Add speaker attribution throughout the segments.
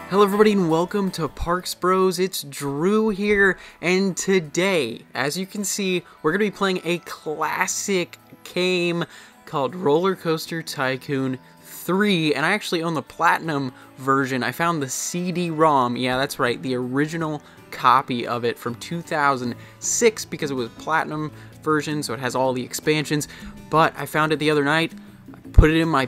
Speaker 1: Hello everybody and welcome to Parks Bros. It's Drew here, and today, as you can see, we're going to be playing a classic game called Roller Coaster Tycoon 3, and I actually own the Platinum version. I found the CD-ROM, yeah that's right, the original copy of it from 2006 because it was Platinum version, so it has all the expansions, but I found it the other night, I put it in my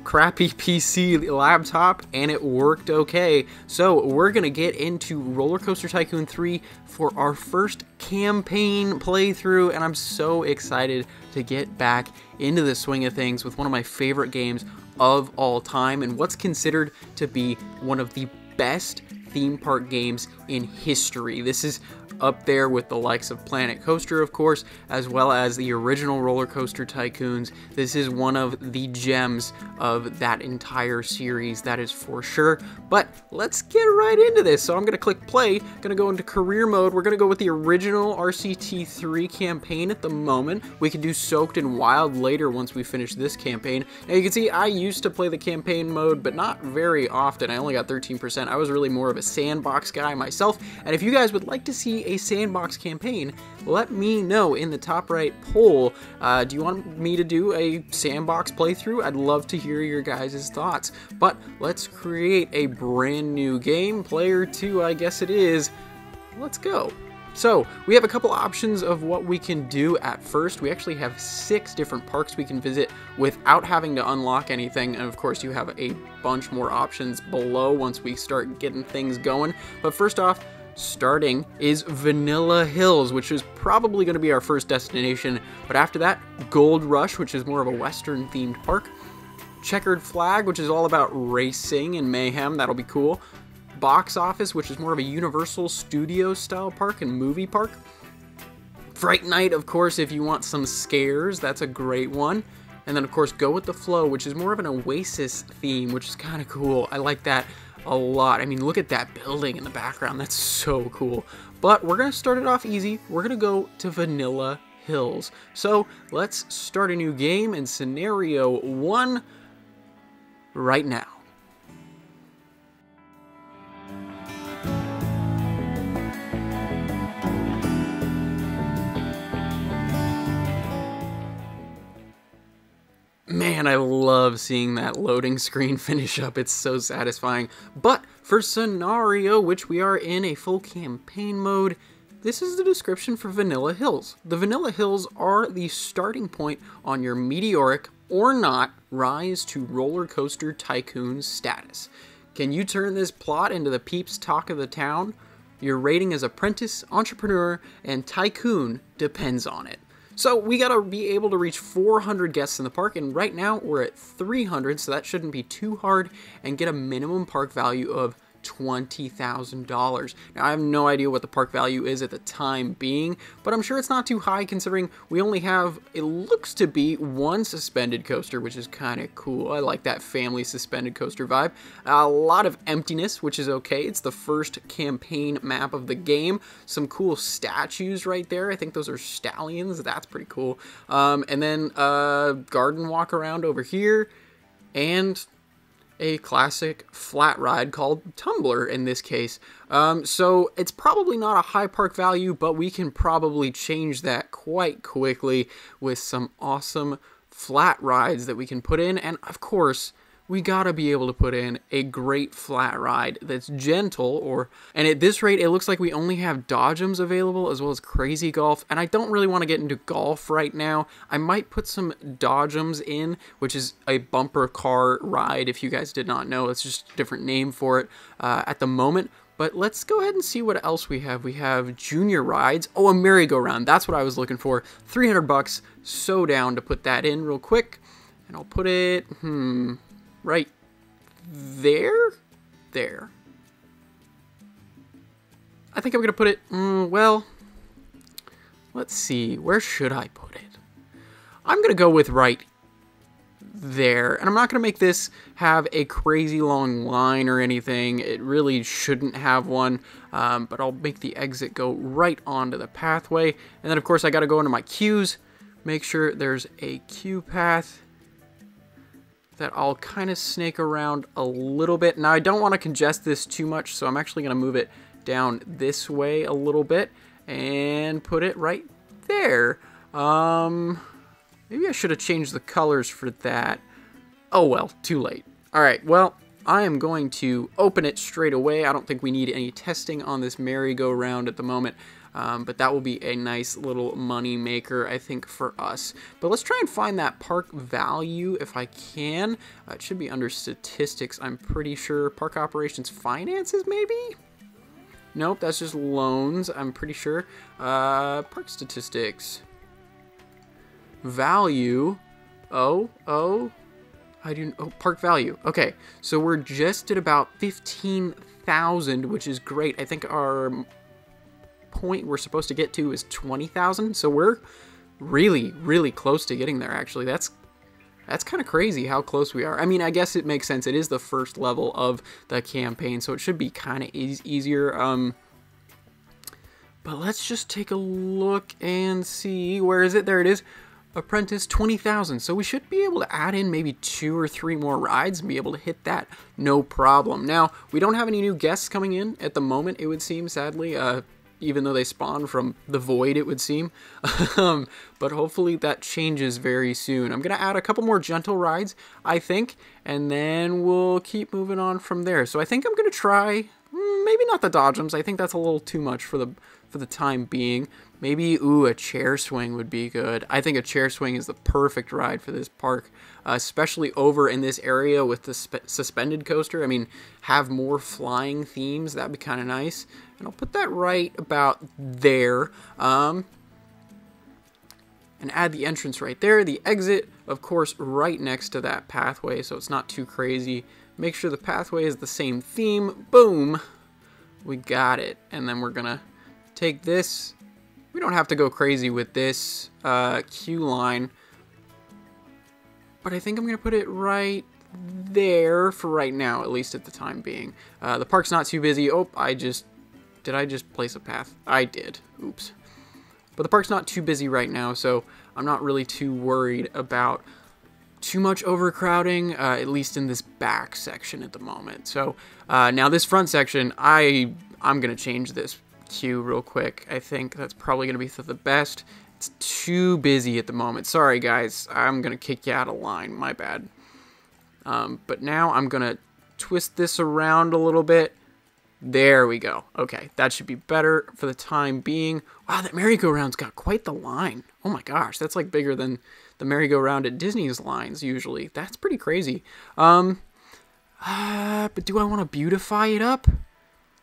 Speaker 1: crappy PC laptop, and it worked okay. So we're gonna get into Roller Coaster Tycoon 3 for our first campaign playthrough, and I'm so excited to get back into the swing of things with one of my favorite games of all time, and what's considered to be one of the best theme park games in history. This is up there with the likes of Planet Coaster, of course, as well as the original Roller Coaster Tycoons. This is one of the gems of that entire series, that is for sure. But let's get right into this. So I'm gonna click play, gonna go into career mode. We're gonna go with the original RCT3 campaign at the moment. We can do Soaked and Wild later once we finish this campaign. Now you can see I used to play the campaign mode, but not very often. I only got 13%. I was really more of a sandbox guy myself, and if you guys would like to see a sandbox campaign, let me know in the top right poll. Do you want me to do a sandbox playthrough? I'd love to hear your guys' thoughts. But let's create a brand new game. Player 2, I guess it is. Let's go. So, we have a couple options of what we can do at first. We actually have 6 different parks we can visit without having to unlock anything. And of course, you have a bunch more options below once we start getting things going. But first off, starting is Vanilla Hills, which is probably going to be our first destination. But after that, Gold Rush, which is more of a Western themed park. Checkered Flag, which is all about racing and mayhem. That'll be cool. Box Office, which is more of a Universal Studios style park and movie park. Fright Night, of course, if you want some scares, that's a great one. And then, of course, Go With The Flow, which is more of an Oasis theme, which is kind of cool. I like that a lot. I mean, look at that building in the background. That's so cool. But we're going to start it off easy. We're going to go to Vanilla Hills. So let's start a new game in scenario 1 right now. Man, I love seeing that loading screen finish up. It's so satisfying. But for scenario, which we are in a full campaign mode, this is the description for Vanilla Hills. The Vanilla Hills are the starting point on your meteoric or not rise to Roller Coaster Tycoon status. Can you turn this plot into the peeps' talk of the town? Your rating as apprentice, entrepreneur, and tycoon depends on it. So we gotta be able to reach 400 guests in the park, and right now we're at 300, so that shouldn't be too hard, and get a minimum park value of $20,000. Now I have no idea what the park value is at the time being, but I'm sure it's not too high considering we only have, it looks to be, 1 suspended coaster, which is kind of cool. I like that family suspended coaster vibe. A lot of emptiness, which is okay. It's the first campaign map of the game. Some cool statues right there. I think those are stallions. That's pretty cool. And then garden walk around over here, and a classic flat ride called Tumbler in this case. So it's probably not a high park value, but we can probably change that quite quickly with some awesome flat rides that we can put in. And of course, we gotta be able to put in a great flat ride that's gentle, and at this rate, it looks like we only have Dodgems available as well as Crazy Golf, and I don't really want to get into golf right now. I might put some Dodgems in, which is a bumper car ride, if you guys did not know. It's just a different name for it at the moment. But let's go ahead and see what else we have. We have junior rides. Oh, a merry-go-round. That's what I was looking for. 300 bucks. So down to put that in real quick. And I'll put it, right there? There. I think I'm going to put it, well, let's see. Where should I put it? I'm going to go with right there. And I'm not going to make this have a crazy long line or anything. It really shouldn't have one. But I'll make the exit go right onto the pathway. And then, of course, I got to go into my queues. Make sure there's a queue path. that I'll kind of snake around a little bit. Now, I don't want to congest this too much, so I'm actually going to move it down this way a little bit and put it right there. Maybe I should have changed the colors for that. Oh well, too late. All right, well, I am going to open it straight away. I don't think we need any testing on this merry-go-round at the moment, but that will be a nice little money maker, I think, for us. But let's try and find that park value if I can. It should be under statistics, I'm pretty sure. Park operations finances, maybe? Nope, that's just loans, I'm pretty sure. Park statistics. Value. Oh, park value. Okay, so we're just at about 15,000, which is great. I think our point we're supposed to get to is 20,000, so we're really, really close to getting there, actually. That's kind of crazy how close we are. I mean, I guess it makes sense. It is the first level of the campaign, so it should be kind of easier. But let's just take a look and see. Where is it? There it is. Apprentice 20,000. So we should be able to add in maybe 2 or 3 more rides and be able to hit that no problem. Now, we don't have any new guests coming in at the moment, it would seem, sadly. Even though they spawn from the void, it would seem. But hopefully that changes very soon. I'm going to add a couple more gentle rides, I think, and then we'll keep moving on from there. So I think I'm going to try, maybe not the Dodgems. I think that's a little too much for the time being. Maybe, a chair swing would be good. I think a chair swing is the perfect ride for this park, especially over in this area with the suspended coaster. I mean, have more flying themes. That'd be kind of nice. And I'll put that right about there. And add the entrance right there. The exit, of course, right next to that pathway, so it's not too crazy. Make sure the pathway is the same theme. Boom. We got it. And then we're going to take this. We don't have to go crazy with this queue line, but I think I'm going to put it right there for right now, at least at the time being. The park's not too busy. Oh, did I just place a path? I did. Oops. But the park's not too busy right now, so I'm not really too worried about too much overcrowding, at least in this back section at the moment. So now this front section, I'm going to change this queue real quick. I think that's probably going to be for the best. It's too busy at the moment. Sorry guys, I'm going to kick you out of line, my bad. But now I'm going to twist this around a little bit. There we go. Okay, that should be better for the time being. Wow, that merry-go-round's got quite the line. Oh my gosh, that's like bigger than the merry-go-round at Disney's lines usually. That's pretty crazy. But do I want to beautify it up?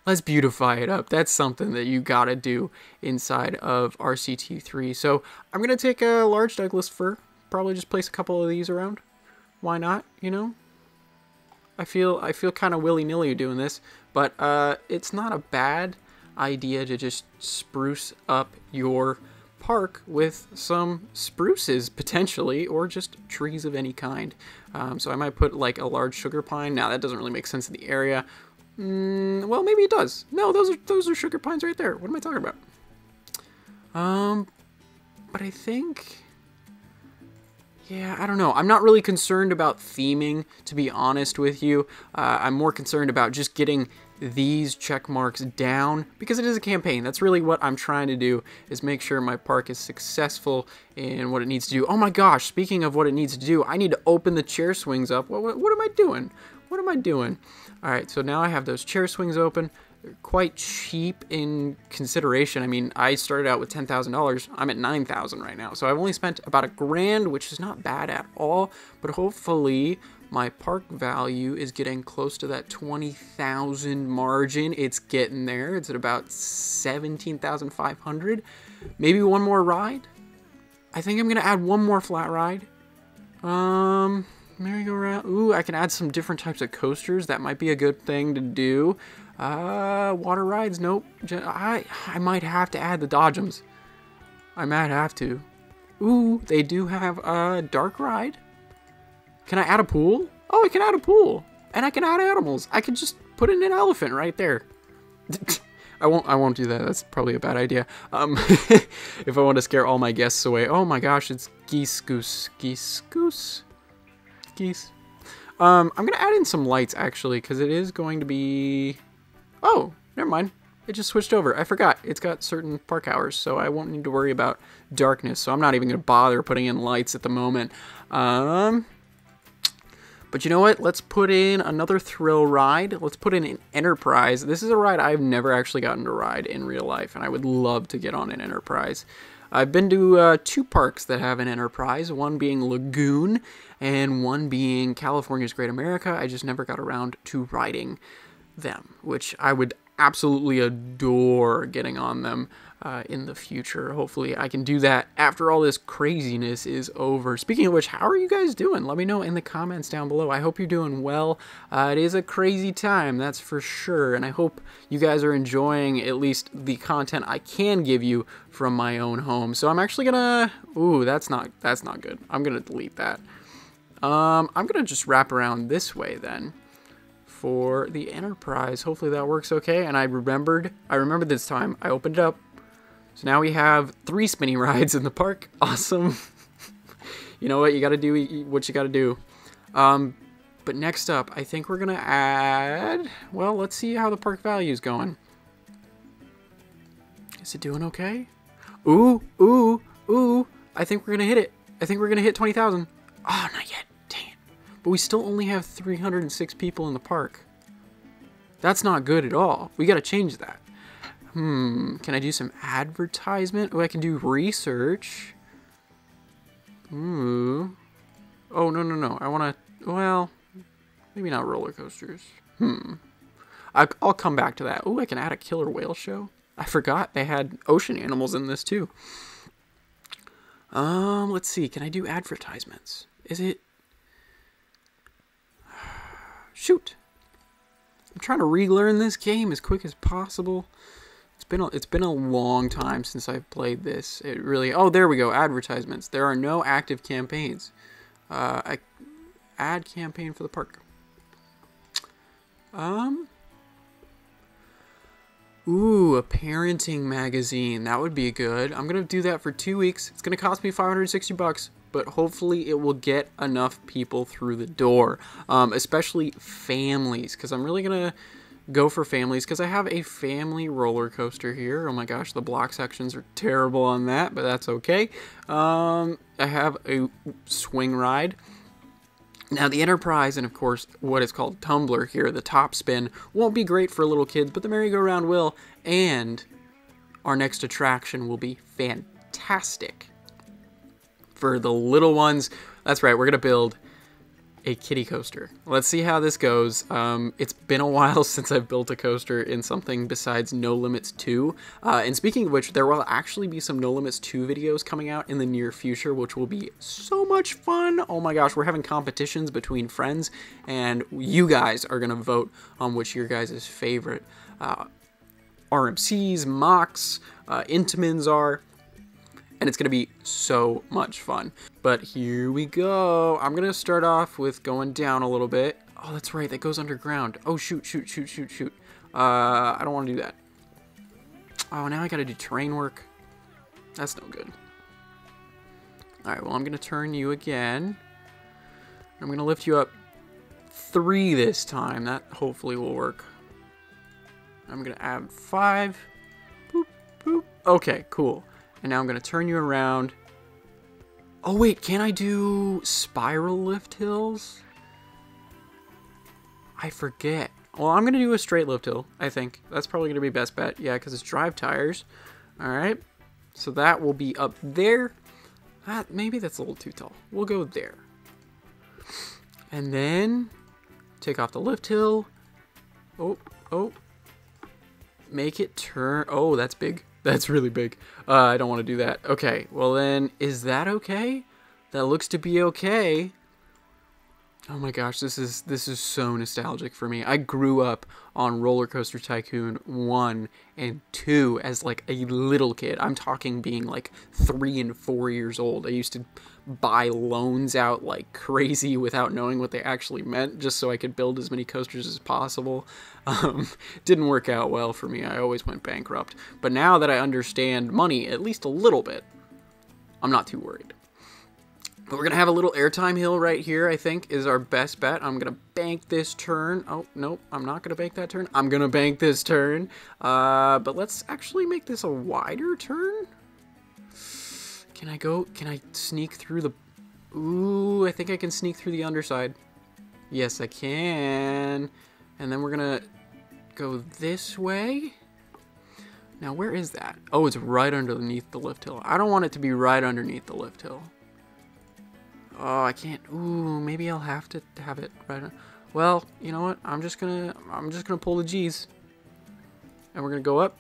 Speaker 1: Let's beautify it up. That's something that you gotta do inside of RCT3. So I'm gonna take a large Douglas fir. Probably just place a couple of these around. Why not? You know. I feel kind of willy-nilly doing this, but it's not a bad idea to just spruce up your park with some spruces potentially, or just trees of any kind. So I might put like a large sugar pine. Now that doesn't really make sense in the area. Well, maybe it does. No, those are sugar pines right there. What am I talking about? But I think, yeah, I don't know. I'm not really concerned about theming, to be honest with you. I'm more concerned about just getting these check marks down, because it is a campaign. That's really what I'm trying to do, is make sure my park is successful in what it needs to do. Oh my gosh, speaking of what it needs to do, I need to open the chair swings up. What am I doing? What am I doing? All right, so now I have those chair swings open. They're quite cheap in consideration. I mean, I started out with $10,000. I'm at $9,000 right now. So I've only spent about $1,000, which is not bad at all. But hopefully my park value is getting close to that 20,000 margin. It's getting there. It's at about 17,500. Maybe one more ride. I think I'm gonna add one more flat ride. Merry-go-round. Ooh, I can add some different types of coasters. That might be a good thing to do. Water rides. Nope. I might have to add the Dodgems. I might have to. Ooh, they do have a dark ride. Can I add a pool? Oh, I can add a pool. And I can add animals. I could just put in an elephant right there. I won't do that. That's probably a bad idea. If I want to scare all my guests away. Oh my goose, it's geese, goose, geese, goose, geese. I'm going to add in some lights, actually, because it is going to be... Oh, never mind. It just switched over. I forgot. It's got certain park hours, so I won't need to worry about darkness. So I'm not even going to bother putting in lights at the moment. But you know what? Let's put in another thrill ride. Let's put in an Enterprise. This is a ride I've never actually gotten to ride in real life, and I would love to get on an Enterprise. I've been to 2 parks that have an Enterprise, one being Lagoon and one being California's Great America. I just never got around to riding them, which I would absolutely adore getting on them in the future. Hopefully I can do that after all this craziness is over. Speaking of which, how are you guys doing? Let me know in the comments down below. I hope you're doing well. It is a crazy time, that's for sure, and I hope you guys are enjoying at least the content I can give you from my own home. So I'm actually gonna... Ooh, that's not good. I'm gonna delete that. I'm gonna just wrap around this way then for the Enterprise. Hopefully that works okay. And I remembered this time. I opened it up. So now we have 3 spinning rides in the park. Awesome. You know what? You gotta do what you gotta do. But next up, I think we're gonna add... Well, let's see how the park value is going. Is it doing okay? Ooh, ooh, ooh. I think we're gonna hit it. I think we're gonna hit 20,000. Oh, not yet. Dang it. But we still only have 306 people in the park. That's not good at all. We gotta change that. Can I do some advertisement? Oh, I can do research. Ooh. Oh, no. I wanna... Well, maybe not roller coasters. I'll come back to that. Oh, I can add a killer whale show. I forgot they had ocean animals in this too. Let's see. Can I do advertisements? Is it... Shoot. I'm trying to relearn this game as quick as possible. It's been a long time since I've played this. It really... Oh, there we go. Advertisements. There are no active campaigns. Add campaign for the park. Ooh, a parenting magazine. That would be good. I'm going to do that for 2 weeks. It's going to cost me $560, but hopefully it will get enough people through the door, especially families, because I'm really going to go for families, because I have a family roller coaster here. Oh my gosh, the block sections are terrible on that, but that's okay. I have a swing ride. Now, the Enterprise and, of course, what is called Tumbler here, the top spin, won't be great for little kids, but the merry-go-round will, and our next attraction will be fantastic for the little ones. That's right, we're going to build a kiddie coaster. Let's see how this goes. It's been a while since I've built a coaster in something besides No Limits 2. And speaking of which, there will actually be some No Limits 2 videos coming out in the near future, which will be so much fun. Oh my gosh, we're having competitions between friends, and you guys are going to vote on which your guys' favorite RMCs, mocks, Intamins are. And it's going to be so much fun. But here we go. I'm going to start off with going down a little bit. Oh, that's right. That goes underground. Oh, shoot. I don't want to do that. Oh, now I got to do terrain work. That's no good. All right, well, I'm going to turn you again. I'm going to lift you up 3 this time. That hopefully will work. I'm going to add 5. Boop, boop. Okay, cool. And now I'm going to turn you around. Oh, wait, can I do spiral lift hills? I forget. Well, I'm going to do a straight lift hill, I think. That's probably going to be best bet. Yeah, because it's drive tires. All right. So that will be up there. Maybe that's a little too tall. We'll go there. And then take off the lift hill. Oh. Make it turn. Oh, that's big. That's really big. I don't want to do that. Okay, well then, is that okay? That looks to be okay. Oh my gosh, this is so nostalgic for me. I grew up on Roller Coaster Tycoon 1 and 2 as like a little kid. I'm talking being like 3 and 4 years old. I used to buy loans out like crazy without knowing what they actually meant, just so I could build as many coasters as possible. Didn't work out well for me. I always went bankrupt. But now that I understand money at least a little bit, I'm not too worried. But we're going to have a little airtime hill right here, I think, is our best bet. I'm going to bank this turn. Oh, nope, I'm not going to bank that turn. I'm going to bank this turn. But let's actually make this a wider turn. Can I sneak through the... Ooh, I think I can sneak through the underside. Yes, I can. And then we're going to go this way. Now, where is that? Oh, it's right underneath the lift hill. I don't want it to be right underneath the lift hill. Oh, I can't. Ooh, maybe I'll have to have it right. Well, you know what? I'm just gonna pull the G's, and we're gonna go up,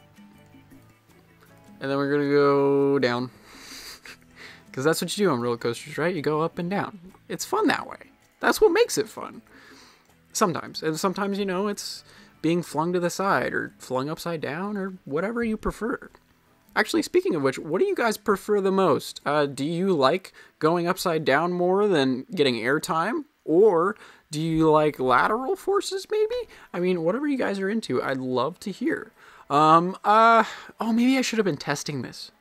Speaker 1: and then we're gonna go down, because that's what you do on roller coasters, right? You go up and down. It's fun that way. That's what makes it fun. Sometimes, and sometimes, you know, it's being flung to the side or flung upside down or whatever you prefer. Actually, speaking of which, what do you guys prefer the most? Do you like going upside down more than getting airtime? Or do you like lateral forces, maybe? I mean, whatever you guys are into, I'd love to hear. Oh, maybe I should have been testing this.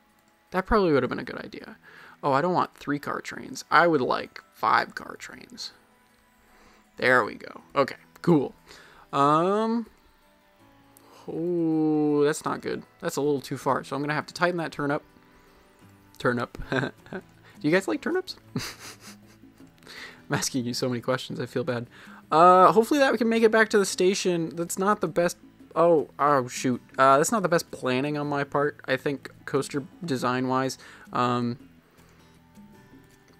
Speaker 1: That probably would have been a good idea. Oh, I don't want 3-car trains. I would like 5-car trains. There we go. Okay, cool. Oh, that's not good. That's a little too far. So I'm going to have to tighten that turn up. Turn up. Do you guys like turnips? I'm asking you so many questions. I feel bad. Hopefully that we can make it back to the station. That's not the best... Oh, shoot. That's not the best planning on my part, I think, coaster design-wise. But I'm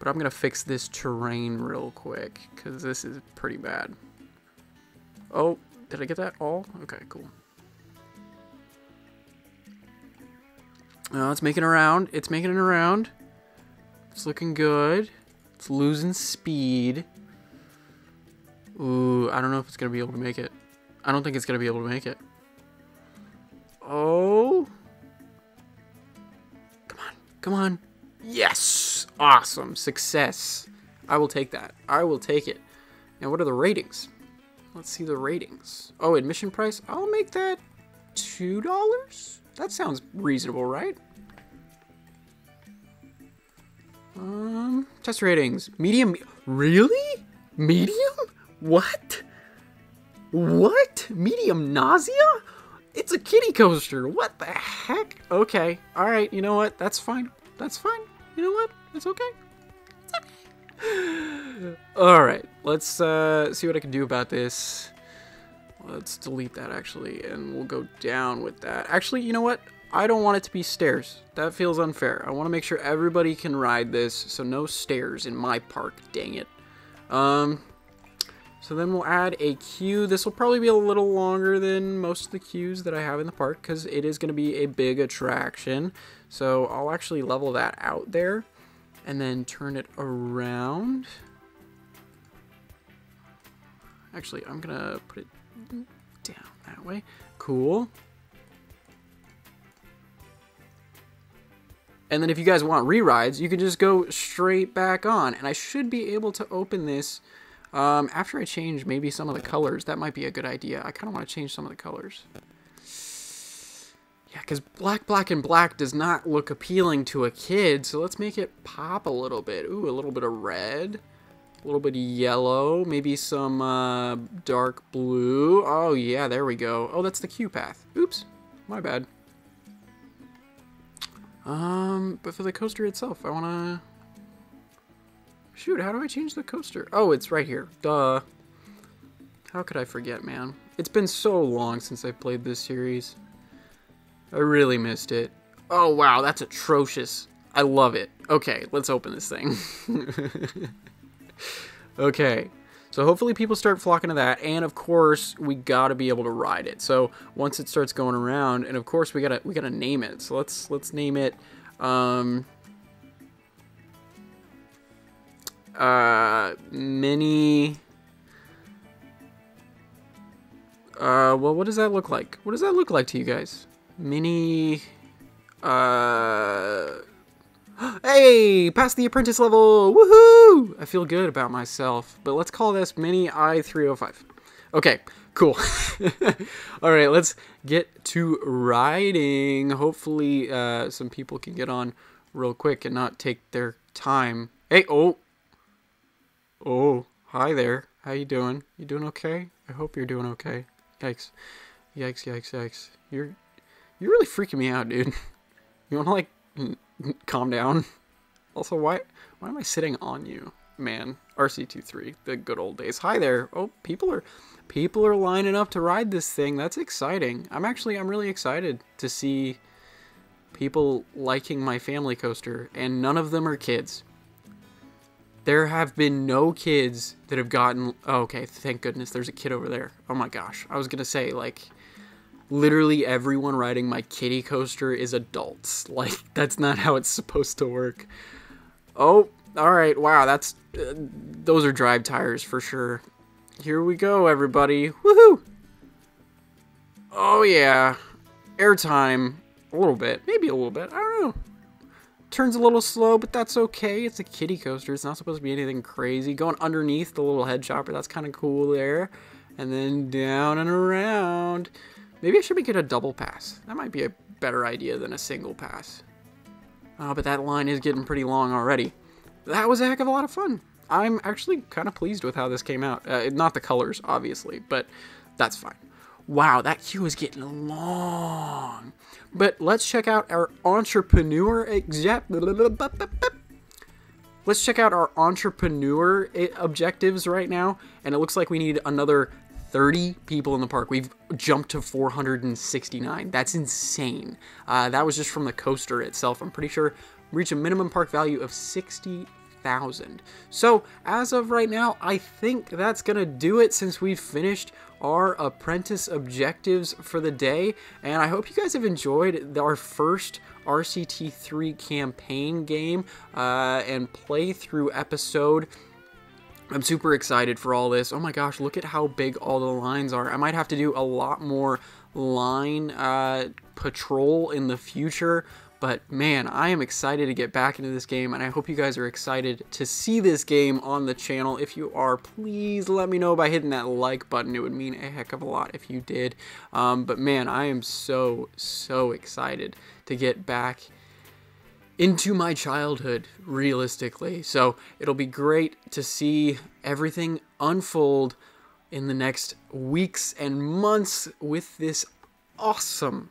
Speaker 1: going to fix this terrain real quick, because this is pretty bad. Oh, did I get that all? Okay, cool. It's making it around. It's making it around. It's looking good. It's losing speed. Ooh, I don't know if it's going to be able to make it. I don't think it's going to be able to make it. Oh. Come on. Come on. Yes. Awesome. Success. I will take that. I will take it. Now, what are the ratings? Let's see the ratings. Oh, admission price. I'll make that $2. That sounds reasonable, right? Test ratings. Medium. Really? Medium? What? What? Medium nausea? It's a kiddie coaster. What the heck? Okay. All right. You know what? That's fine. That's fine. You know what? It's okay. It's okay. All right. Let's see what I can do about this. Let's delete that, actually, and we'll go down with that. Actually, you know what? I don't want it to be stairs. That feels unfair. I want to make sure everybody can ride this, so no stairs in my park, dang it. So then we'll add a queue. This will probably be a little longer than most of the queues that I have in the park, because it is going to be a big attraction. So I'll actually level that out there, and then turn it around. Actually, I'm going to put it down that way. Cool. And then if you guys want re-rides, you can just go straight back on. And I should be able to open this after I change maybe some of the colors. That might be a good idea. I kind of want to change some of the colors. Yeah, because black, and black does not look appealing to a kid. So let's make it pop a little bit. Ooh, a little bit of red. A little bit of yellow, maybe some dark blue. Oh, yeah, there we go. Oh, that's the queue path. Oops, my bad. But for the coaster itself, I want to... Shoot, how do I change the coaster? Oh, it's right here. Duh. How could I forget, man? It's been so long since I played this series. I really missed it. Oh, wow, that's atrocious. I love it. Okay, let's open this thing. Okay, so hopefully people start flocking to that, and of course we gotta be able to ride it. So once it starts going around, and of course we gotta name it. So let's name it mini. Well, what does that look like? What does that look like to you guys? Mini. Hey, passed the apprentice level. Woohoo! I feel good about myself. But let's call this Mini I-305. Okay, cool. All right, let's get to riding. Hopefully some people can get on real quick and not take their time. Hey, oh, Oh, hi there. How you doing? You doing okay? I hope you're doing okay. Yikes. Yikes, yikes, yikes. You're really freaking me out, dude. You wanna, like, calm down? Also, why am I sitting on you? Man, RC23, the good old days. Hi there. Oh, people are lining up to ride this thing. That's exciting. I'm really excited to see people liking my family coaster, and none of them are kids. There have been no kids that have gotten... Oh, okay, thank goodness there's a kid over there. Oh my gosh. I was gonna say, like, literally everyone riding my kiddie coaster is adults. Like, that's not how it's supposed to work. Oh, alright, wow, that's... those are drive tires for sure. Here we go, everybody. Woohoo! Oh, yeah. Airtime. A little bit. Maybe a little bit. I don't know. Turns a little slow, but that's okay. It's a kiddie coaster. It's not supposed to be anything crazy. Going underneath the little head chopper, that's kind of cool there. And then down and around. Maybe I should make it a double pass. That might be a better idea than a single pass. Oh, but that line is getting pretty long already. That was a heck of a lot of fun. I'm actually kind of pleased with how this came out. Not the colors, obviously, but that's fine. Wow, that queue is getting long. But let's check out our entrepreneur objectives right now. And it looks like we need another 30 people in the park. We've jumped to 469. That's insane. That was just from the coaster itself. I'm pretty sure we reach a minimum park value of 60,000. So as of right now, I think that's gonna do it since we've finished our apprentice objectives for the day. And I hope you guys have enjoyed our first RCT3 campaign game and playthrough episode. I'm super excited for all this. Oh my gosh, look at how big all the lines are. I might have to do a lot more line patrol in the future. But man, I am excited to get back into this game, and I hope you guys are excited to see this game on the channel. If you are, please let me know by hitting that like button. It would mean a heck of a lot if you did. But man, I am so excited to get back into my childhood, realistically. So it'll be great to see everything unfold in the next weeks and months with this awesome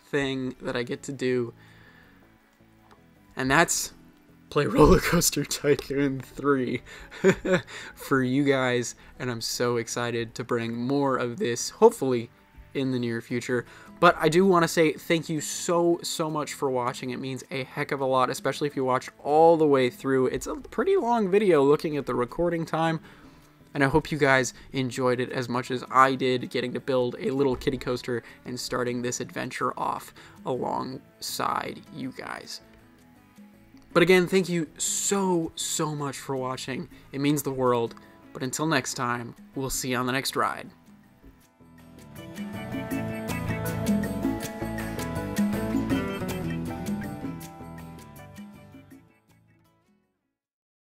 Speaker 1: thing that I get to do, and that's play Roller Coaster Tycoon 3 for you guys. And I'm so excited to bring more of this, hopefully in the near future. But I do want to say thank you so much for watching. It means a heck of a lot, especially if you watched all the way through. It's a pretty long video looking at the recording time. And I hope you guys enjoyed it as much as I did, getting to build a little kiddie coaster and starting this adventure off alongside you guys. But again, thank you so much for watching. It means the world. But until next time, we'll see you on the next ride.